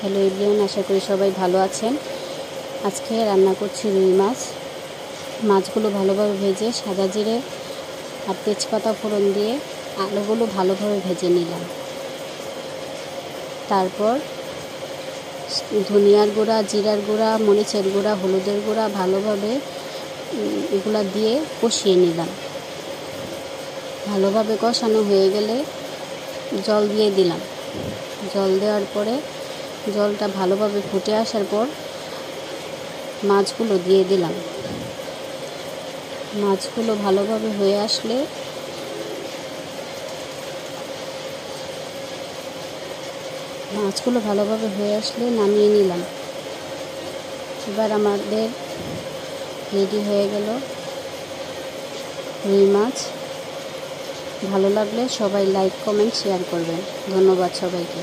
Hello everyone, আশা করি সবাই ভালো আছেন। আজকে রান্না করছি রুই মাছ। মাছগুলো ভালোভাবে ভেজে সাদা জিরে আর তেজপাতা ফোড়ন দিয়ে আলুগুলো ভালোভাবে ভেজে নিলাম। তারপর ধনিয়ার গুঁড়া, জিরার গুঁড়া, মরিচের গুঁড়া, হলুদের গুঁড়া ভালোভাবে এগুলা দিয়ে কষিয়ে নিলাম। ভালোভাবে কষানো হয়ে গেলে জল দিয়ে দিলাম। জল দেওয়ার পরে জলটা ভালোভাবে ফুটে আসার পর মাছগুলো দিয়ে দিলাম। মাছগুলো ভালোভাবে হয়ে আসলে নামিয়ে নিলাম। এবার আমাদের রেডি হয়ে গেল রুই মাছ। ভালো লাগলে সবাই লাইক, কমেন্ট, শেয়ার করবেন। ধন্যবাদ সবাইকে।